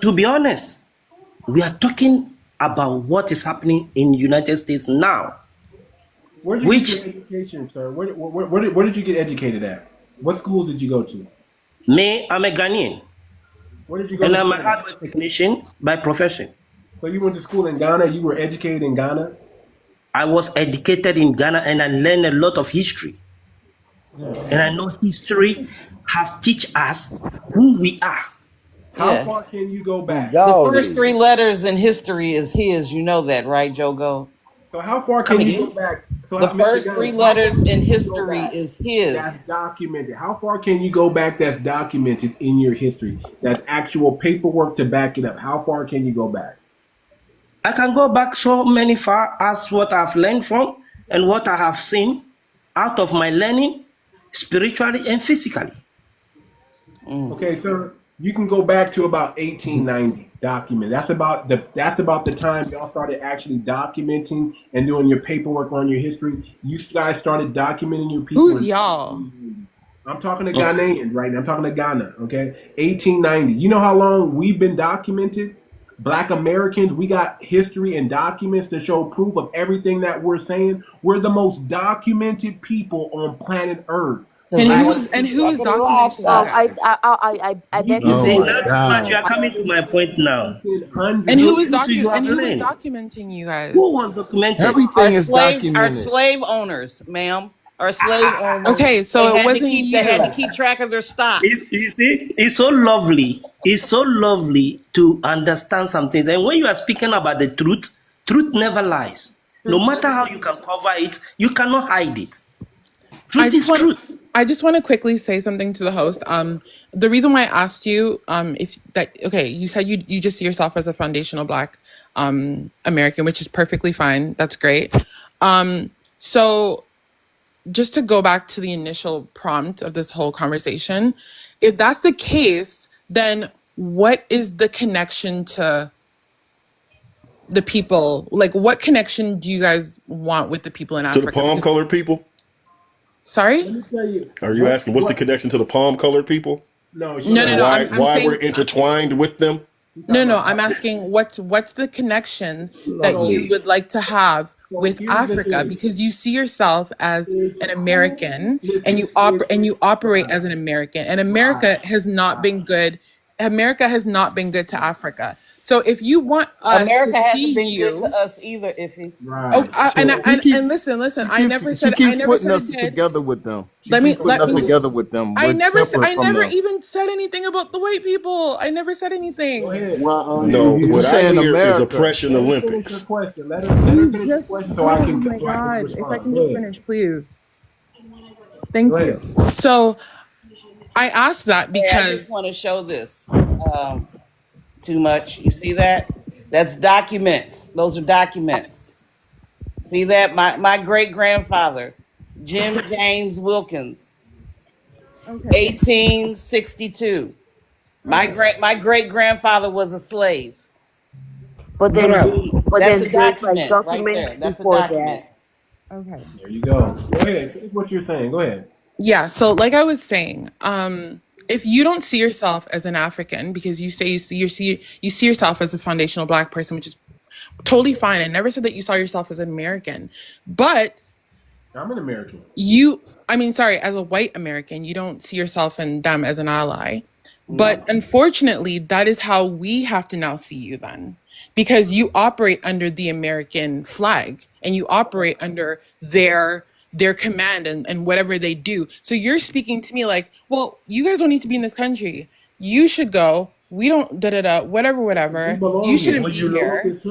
Speaker 8: To be honest, we are talking about what is happening in the United States now.
Speaker 2: Where did you get your education, sir? Where did you get educated at? What school did you go to?
Speaker 8: Me, I'm a Ghanaian.
Speaker 2: Where did you go?
Speaker 8: And I'm a hardware technician by profession.
Speaker 2: So you went to school in Ghana? You were educated in Ghana?
Speaker 8: I was educated in Ghana and I learned a lot of history. And I know history have teach us who we are.
Speaker 2: How far can you go back?
Speaker 6: The first 3 letters in history is his. You know that, right, Joe Go?
Speaker 2: So how far can you go back? So
Speaker 6: the first 3 letters in history is his.
Speaker 2: That's documented. How far can you go back that's documented in your history? That's actual paperwork to back it up. How far can you go back?
Speaker 8: I can go back so many far as what I've learned from and what I have seen out of my learning spiritually and physically.
Speaker 2: Okay, sir. You can go back to about 1890 document. That's about the time y'all started actually documenting and doing your paperwork on your history. You guys started documenting your people.
Speaker 1: Who's y'all?
Speaker 2: I'm talking to Ghanaians right now. I'm talking to Ghana, okay? 1890. You know how long we've been documented? Black Americans, we got history and documents to show proof of everything that we're saying. We're the most documented people on planet Earth.
Speaker 1: And who's documenting you guys?
Speaker 3: I beg
Speaker 8: You
Speaker 3: to
Speaker 8: see,
Speaker 4: Oh my
Speaker 8: now
Speaker 3: differ.
Speaker 8: too much. You
Speaker 4: God.
Speaker 8: are coming to my point now.
Speaker 1: And who was
Speaker 8: You have learned.
Speaker 1: documenting you guys?
Speaker 8: Who was documented?
Speaker 4: Everything is
Speaker 6: Our
Speaker 4: documented.
Speaker 6: slave owners, ma'am. Our slave owners.
Speaker 1: Okay, so it wasn't you.
Speaker 6: They had to keep track of their stock.
Speaker 8: You see, it's so lovely. It's so lovely to understand some things. And when you are speaking about the truth, truth never lies. No matter how you can cover it, you cannot hide it. Truth is truth.
Speaker 1: I just want to quickly say something to the host. The reason why I asked you, you said you just see yourself as a foundational Black American, which is perfectly fine. That's great. So just to go back to the initial prompt of this whole conversation, if that's the case, then what is the connection to the people? Like, what connection do you guys want with the people in Africa?
Speaker 5: To the palm-colored people?
Speaker 1: Sorry?
Speaker 2: Let me tell you.
Speaker 5: Are you asking what's the connection to the palm-colored people?
Speaker 2: No.
Speaker 5: Why
Speaker 1: saying,
Speaker 5: we're intertwined with them?
Speaker 1: No. I'm asking what's the connection that you would like to have with Africa, because you see yourself as an American and you operate as an American, and America has not been good. America has not been good to Africa. So if you want us
Speaker 6: America
Speaker 1: to
Speaker 6: hasn't
Speaker 1: see
Speaker 6: been
Speaker 1: you,
Speaker 6: good to us either, Iffy.
Speaker 2: Right.
Speaker 1: and listen, I never said
Speaker 4: us
Speaker 1: it did.
Speaker 4: together with them.
Speaker 1: Let me
Speaker 4: together with them.
Speaker 1: I never even said anything about the white people. I never said anything.
Speaker 4: Well,
Speaker 5: No, what I hear is
Speaker 4: America.
Speaker 5: oppression Olympics.
Speaker 2: Let her finish the question so I can respond.
Speaker 1: If I can just finish, please. Thank you. So I asked that because
Speaker 6: I just want to show this. Too much. You see that? That's documents. Those are documents. See that? My great grandfather, Jim James Wilkins, 1862. My great grandfather was a slave.
Speaker 3: But then
Speaker 6: That's a
Speaker 3: there's
Speaker 6: document right there. That's a document.
Speaker 1: okay.
Speaker 2: There you go. Go ahead. Finish what you're saying. Go ahead.
Speaker 1: Yeah. So like I was saying, if you don't see yourself as an African, because you say you see yourself as a foundational Black person, which is totally fine. I never said that you saw yourself as an American, but
Speaker 2: I'm an American.
Speaker 1: As a white American, you don't see yourself in them as an ally. But unfortunately, that is how we have to now see you then, because you operate under the American flag and you operate under their command and whatever they do. So you're speaking to me like, well, you guys don't need to be in this country. You should go. We don't whatever. You shouldn't be here.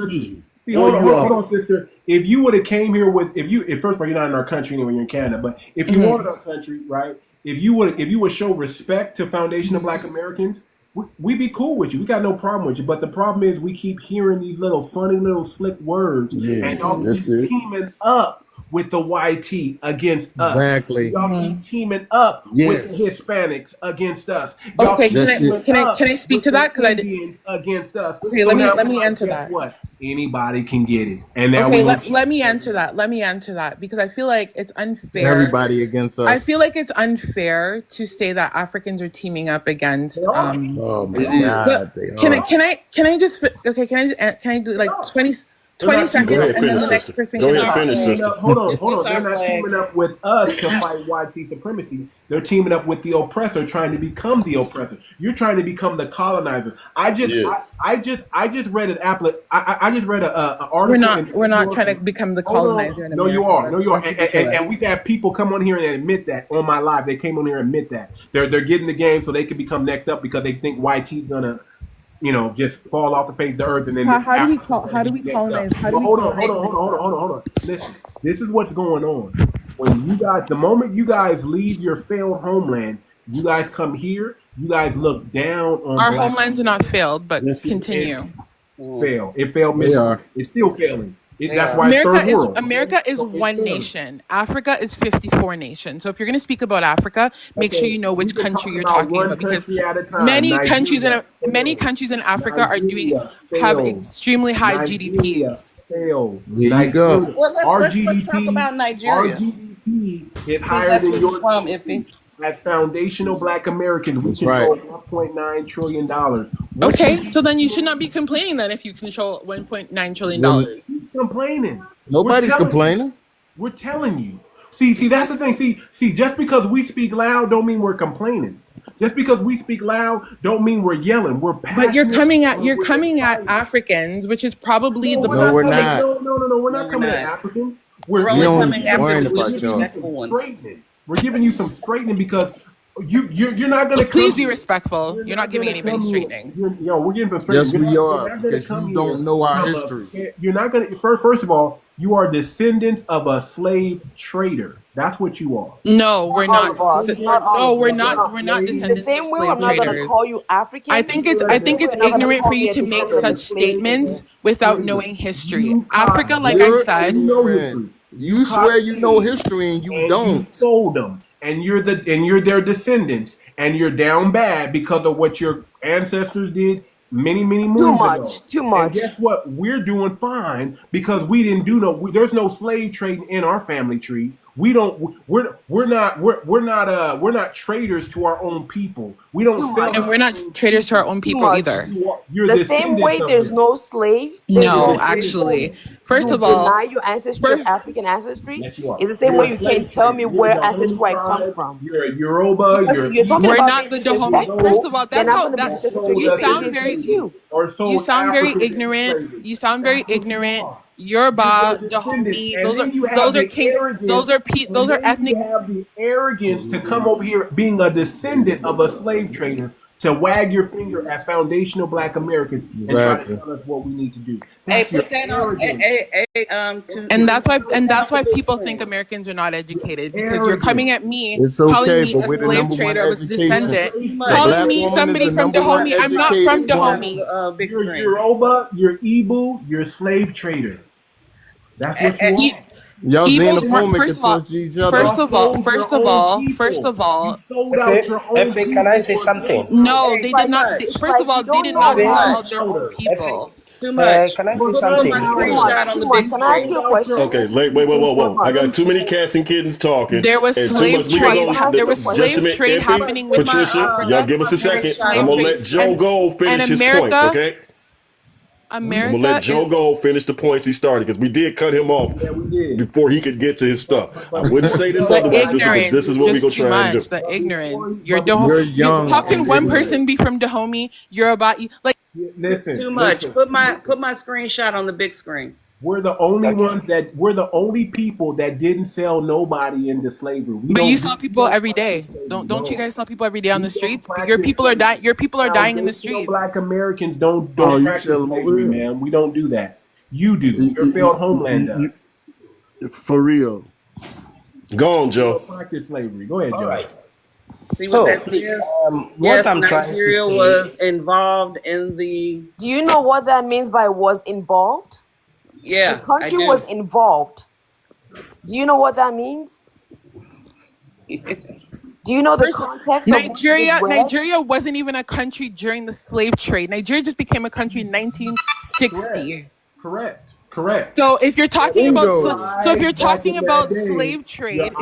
Speaker 2: Hold on, sister. If you would have came here if first of all, you're not in our country anyway, you're in Canada, but if you wanted our country, right? If you would show respect to foundational Black Americans, we'd be cool with you. We got no problem with you. But the problem is we keep hearing these little funny little slick words and y'all keep teaming up with the YT against us.
Speaker 4: Exactly.
Speaker 2: Y'all keep teaming up with the Hispanics against us. Y'all
Speaker 1: Okay, can I speak to that? Because I did
Speaker 2: against us.
Speaker 1: Okay, let me answer that.
Speaker 2: What? Anybody can get it. And now
Speaker 1: let me answer that. Let me answer that because I feel like it's unfair.
Speaker 4: Everybody against us.
Speaker 1: I feel like it's unfair to say that Africans are teaming up against.
Speaker 4: Oh my God!
Speaker 1: Can I do like 20 seconds
Speaker 5: Go ahead,
Speaker 1: and then
Speaker 5: finish,
Speaker 1: the next
Speaker 5: sister.
Speaker 1: person
Speaker 5: Go
Speaker 1: can
Speaker 5: ahead,
Speaker 1: talk?
Speaker 5: finish, sister.
Speaker 2: Hold on. They're not teaming up with us to fight YT supremacy. They're teaming up with the oppressor, trying to become the oppressor. You're trying to become the colonizer. I just read an article.
Speaker 1: We're not trying to become the colonizer.
Speaker 2: No, you are. And we've had people come on here and admit that on my live. They came on here and admit that they're getting the game so they can become next up because they think YT's gonna, just fall off the face of the earth and then.
Speaker 1: How do we colonize?
Speaker 2: Hold on. Listen, this is what's going on. When the moment you guys leave your failed homeland, you guys come here. You guys look down on
Speaker 1: our homelands are not failed, but continue.
Speaker 2: It failed. They are. It's still failing. That's why
Speaker 1: America is one nation. Africa is 54 nations. So if you're going to speak about Africa, make sure you know which country you're talking about, because many countries in Africa have extremely high GDPs.
Speaker 4: There you go.
Speaker 6: Well, let's talk about Nigeria.
Speaker 2: Our GDP is higher than yours.
Speaker 6: Iffy.
Speaker 2: As foundational Black Americans, we control $1.9 trillion.
Speaker 1: Okay, so then you should not be complaining then if you control $1.9 trillion.
Speaker 2: Who's complaining?
Speaker 4: Nobody's complaining.
Speaker 2: We're telling you. See, that's the thing. See, just because we speak loud don't mean we're complaining. Just because we speak loud don't mean we're yelling. We're passionate.
Speaker 1: But you're coming at Africans, which is probably the
Speaker 4: No, we're not.
Speaker 2: No, we're not coming at Africans. We're
Speaker 6: only
Speaker 2: coming
Speaker 6: after
Speaker 2: the straightening. We're giving you some straightening because you're not going to.
Speaker 1: Please be respectful. You're not giving anybody straightening.
Speaker 2: We're giving some straightening.
Speaker 4: Yes, we are. Because you don't know our history.
Speaker 2: You're not going to. First of all, you are descendants of a slave trader. That's what you are.
Speaker 1: No, we're not. No, we're not. We're not
Speaker 3: The
Speaker 1: descendants
Speaker 3: same
Speaker 1: of
Speaker 3: way
Speaker 1: slave
Speaker 3: I'm not gonna
Speaker 1: traders.
Speaker 3: call you African.
Speaker 1: I think it's ignorant for you to make such statements without knowing history. Africa, like I said,
Speaker 4: you swear you know history and you don't.
Speaker 2: You sold them, and you're their descendants, and you're down bad because of what your ancestors did many moons ago.
Speaker 3: Too much.
Speaker 2: And guess what? We're doing fine because we didn't do there's no slave trading in our family tree. We're not traitors to our own people. We don't sell,
Speaker 1: and we're not traitors to our own people either.
Speaker 2: You're
Speaker 3: the same way there's no slave.
Speaker 1: No, actually. First of all,
Speaker 3: deny your ancestry of African ancestry. It's the same way you can't tell me where ancestry I come from.
Speaker 2: You're a Yoruba.
Speaker 1: We're not the Dahomey. First of all, you sound very ignorant. You sound very ignorant. Yoruba, Dahomey, those are ethnic.
Speaker 2: You have the arrogance to come over here being a descendant of a slave trader to wag your finger at foundational Black Americans and try to tell us what we need to do.
Speaker 6: Hey, put that on.
Speaker 1: And that's why people think Americans are not educated, because you're coming at me, calling me a slave trader with descendant, calling me somebody from Dahomey. I'm not from Dahomey.
Speaker 2: You're Yoruba, you're Igbo, you're a slave trader. That's what you are.
Speaker 4: Y'all xenophobic towards each other.
Speaker 1: First of all,
Speaker 8: 𝗣𝗏, can I say something?
Speaker 1: No, they did not. First of all, they did not call their own people.
Speaker 8: Can I say something?
Speaker 3: Can I ask you a question?
Speaker 5: Okay, wait. I got too many cats and kittens talking.
Speaker 1: There was slave trade. There was slave trade happening with
Speaker 5: Patricia, y'all give us a second. I'm gonna let Joe Gold finish his points, okay? I'm gonna let Joe Gold finish the points he started, because we did cut him off before he could get to his stuff. I wouldn't say this otherwise. This is what we're gonna try and do.
Speaker 1: The ignorance. You're young. How can one person be from Dahomey?
Speaker 2: Listen.
Speaker 6: Too much. Put my screenshot on the big screen.
Speaker 2: We're the only people that didn't sell nobody into slavery.
Speaker 1: But you saw people every day. Don't you guys saw people every day on the streets? Your people are dying. Your people are dying in the streets.
Speaker 2: Black Americans don't practice slavery, man. We don't do that. You do. Your failed homeland does.
Speaker 7: For real.
Speaker 5: Go on, Joe.
Speaker 2: Practice slavery. Go ahead, Joe.
Speaker 8: All right.
Speaker 6: See what that is?
Speaker 8: What I'm trying to
Speaker 6: Nigeria
Speaker 8: say
Speaker 6: was involved in the.
Speaker 3: Do you know what that means by was involved?
Speaker 6: Yeah,
Speaker 3: the country was involved. Do you know what that means? Do you know the context?
Speaker 1: Nigeria wasn't even a country during the slave trade. Nigeria just became a country in 1960.
Speaker 2: Correct.
Speaker 1: So if you're talking about slave trade,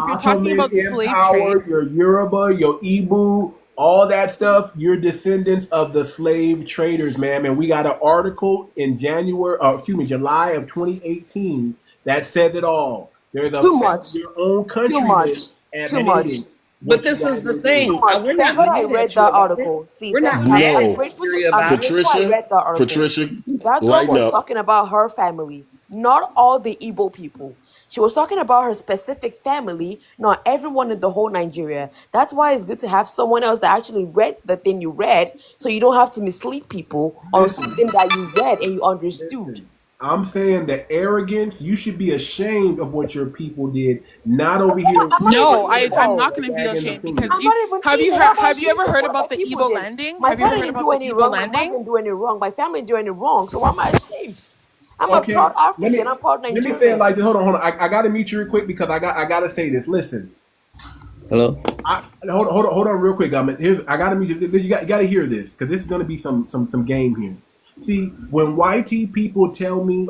Speaker 2: your Yoruba, your Igbo, all that stuff, you're descendants of the slave traders, man. And we got an article in July of 2018 that says it all. There's your own country.
Speaker 3: Too much.
Speaker 6: But this is the thing. We're not.
Speaker 3: I read that article. See,
Speaker 6: we're not.
Speaker 5: Patricia,
Speaker 3: that girl was talking about her family, not all the Igbo people. She was talking about her specific family, not everyone in the whole Nigeria. That's why it's good to have someone else that actually read the thing you read, so you don't have to mislead people on something that you read and you understood.
Speaker 2: I'm saying the arrogance, you should be ashamed of what your people did, not over here.
Speaker 1: No, I'm not going to be ashamed, because have you ever heard about the Igbo landing?
Speaker 3: Have you ever heard about the Igbo landing? My family didn't do any wrong. My family didn't do any wrong, so why am I ashamed? I'm a proud African. I'm proud Nigerian.
Speaker 2: Let me say it like this. Hold on. I got to meet you real quick because I got to say this. Listen.
Speaker 8: Hello.
Speaker 2: Hold on, real quick, I got to meet you. You got to hear this, because this is going to be some game here. See, when YT people tell me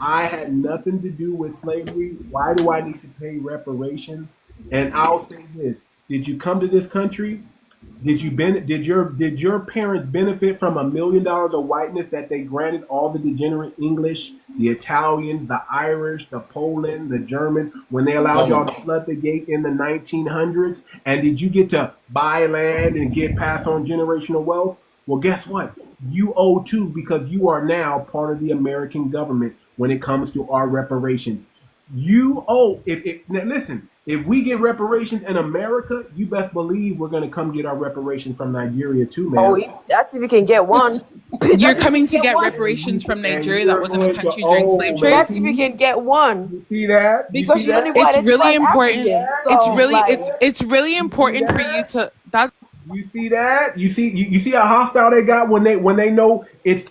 Speaker 2: I had nothing to do with slavery, why do I need to pay reparations? And I'll say this: did you come to this country Did your parents benefit from $1 million of whiteness that they granted all the degenerate English, the Italian, the Irish, the Poland, the German, when they allowed y'all to flood the gate in the 1900s? And did you get to buy land and get passed on generational wealth? Well, guess what? You owe too, because you are now part of the American government when it comes to our reparations. You owe. Now listen. If we get reparations in America, you best believe we're going to come get our reparations from Nigeria too, man.
Speaker 3: Oh, that's if you can get one.
Speaker 1: You're coming to get reparations from Nigeria that wasn't a country during slave trade?
Speaker 3: That's if you can get one.
Speaker 2: You see that?
Speaker 3: Because you only
Speaker 1: it's really important.
Speaker 3: African,
Speaker 1: it's really important for you to that.
Speaker 2: You see that? You see how hostile they got when they know it's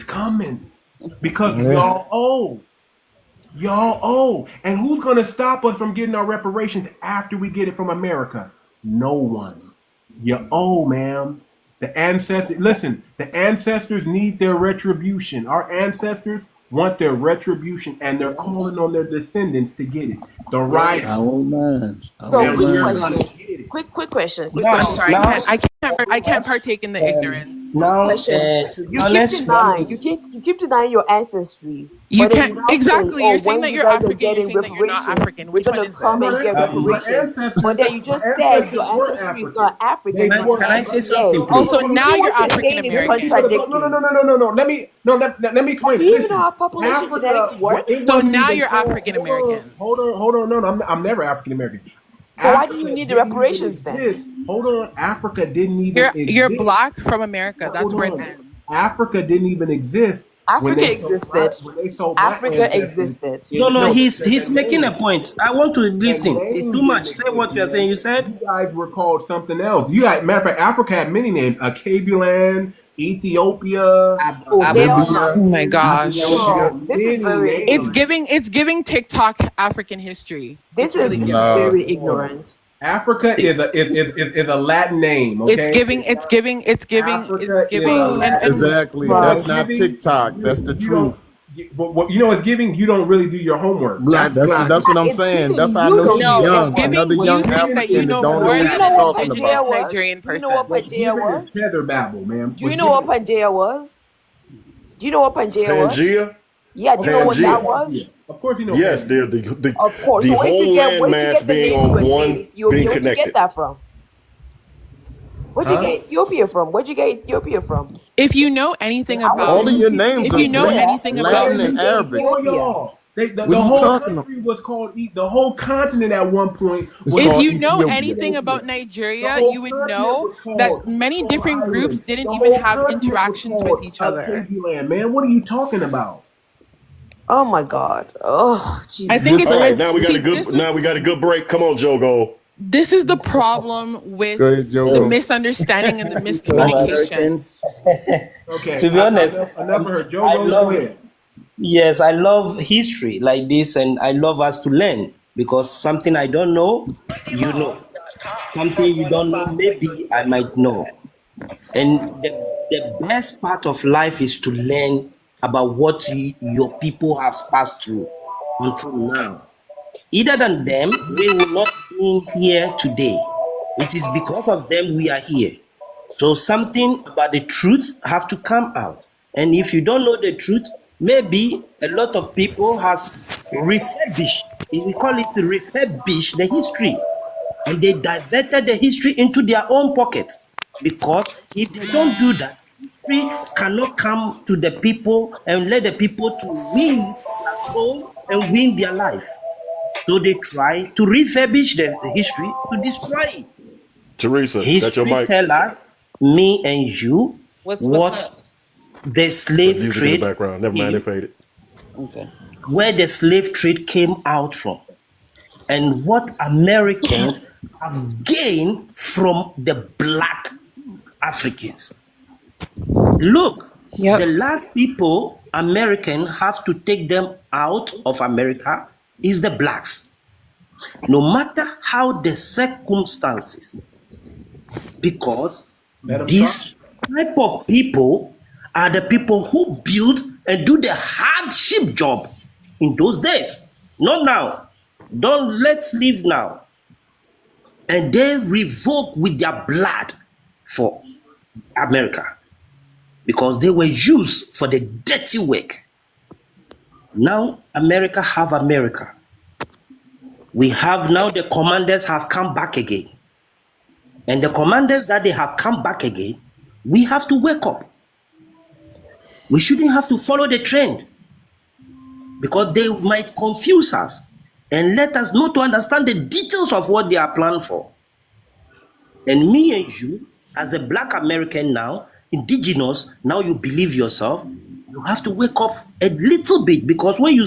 Speaker 2: coming, because y'all owe. Y'all owe. And who's going to stop us from getting our reparations after we get it from America? No one. You owe, ma'am. The ancestors need their retribution. Our ancestors want their retribution, and they're calling on their descendants to get it. The right.
Speaker 7: Oh, man.
Speaker 3: So, quick question.
Speaker 1: I'm sorry. I can't partake in the ignorance.
Speaker 8: Now,
Speaker 3: you keep denying your ancestry.
Speaker 1: You can't exactly. You're saying that you're African. You're saying that you're not African. Which one is
Speaker 3: come and get reparations? But then you just said your ancestry is not African.
Speaker 8: Can I say something?
Speaker 1: Also, now you're African American.
Speaker 2: No. Let me explain.
Speaker 3: Do you even know how population genetics work?
Speaker 1: So now you're African American.
Speaker 2: Hold on. No, I'm never African American.
Speaker 3: So why do you need the reparations then?
Speaker 2: Hold on. Africa didn't even exist.
Speaker 1: You're black from America. That's where it ends.
Speaker 2: Africa didn't even exist.
Speaker 3: Africa existed. Africa existed.
Speaker 8: No, he's making a point. I want to listen. It's too much. Say what you're saying. You said
Speaker 2: you guys were called something else. Matter of fact, Africa had many names: 𝗥𝗶𝗴𝗵𝘁𝘀𝗀𝗶, Ethiopia.
Speaker 1: Oh my gosh!
Speaker 3: This is very.
Speaker 1: It's giving TikTok African history.
Speaker 3: This is very ignorant.
Speaker 2: Africa is a Latin name. Okay?
Speaker 1: It's giving.
Speaker 4: Exactly. That's not TikTok. That's the truth.
Speaker 2: But it's giving. You don't really do your homework.
Speaker 4: That's what I'm saying. That's how I know she's young. Another young African that don't know what she's talking about.
Speaker 1: Nigerian person.
Speaker 3: You know what 𝗪𝗪𝗪 was?
Speaker 2: Feather babble, man.
Speaker 3: Do you know what 𝗪𝗪𝗪 was? Do you know what 𝗪𝗪𝗪 was?
Speaker 5: Pangea?
Speaker 3: Yeah, do you know what that was?
Speaker 2: Yeah. Of course you know.
Speaker 5: Yes,
Speaker 2: Pangea.
Speaker 5: the
Speaker 3: Of course.
Speaker 5: the
Speaker 3: So
Speaker 5: whole landmass
Speaker 3: the
Speaker 5: being
Speaker 3: name
Speaker 5: on
Speaker 3: USA,
Speaker 5: one,
Speaker 3: Ethiopia,
Speaker 5: being
Speaker 3: where'd you
Speaker 5: connected.
Speaker 3: get that from? Where'd you get Ethiopia from? Where'd you get Ethiopia from?
Speaker 1: If you know anything about
Speaker 4: all of your names,
Speaker 1: if you know anything about
Speaker 4: Latin and Arabic.
Speaker 2: The whole country was called. The whole continent at one point.
Speaker 1: If you know anything about Nigeria, you would know that many different groups didn't even have interactions with each other.
Speaker 2: Man, what are you talking about?
Speaker 3: Oh my God! Oh, Jesus!
Speaker 1: I think it's
Speaker 5: all right. Now we got a good break. Come on, Joe Gold.
Speaker 1: This is the problem with the misunderstanding and the miscommunication.
Speaker 2: Okay.
Speaker 8: To be honest,
Speaker 2: I never heard Joe Gold. Go ahead.
Speaker 8: Yes, I love history like this, and I love us to learn, because something I don't know, you know. Something you don't know, maybe I might know. And the best part of life is to learn about what your people have passed through until now. Either than them, we will not be here today. It is because of them we are here. So something about the truth have to come out. And if you don't know the truth, maybe a lot of people has refurbished, we call it refurbish the history. And they diverted the history into their own pocket. Because if they don't do that, history cannot come to the people and let the people to win their soul and win their life. So they try to refurbish the history to destroy it.
Speaker 5: Teresa,
Speaker 8: history
Speaker 5: that's your mic.
Speaker 8: Tell us, me and you, what the slave trade.
Speaker 5: In the background. Never mind, it faded.
Speaker 8: Okay. Where the slave trade came out from, and what Americans have gained from the black Africans. Look, the last people Americans have to take them out of America is the blacks. No matter how the circumstances, because these type of people are the people who build and do the hardship job in those days. Not now. Let's leave now. and they revoke with their blood for America because they were used for the dirty work. Now America have America. We have now the commanders have come back again. And the commanders that they have come back again, we have to wake up. We shouldn't have to follow the trend because they might confuse us and let us not to understand the details of what they are planned for. And me and you, as a Black American now, indigenous, now you believe yourself, you have to wake up a little bit because when you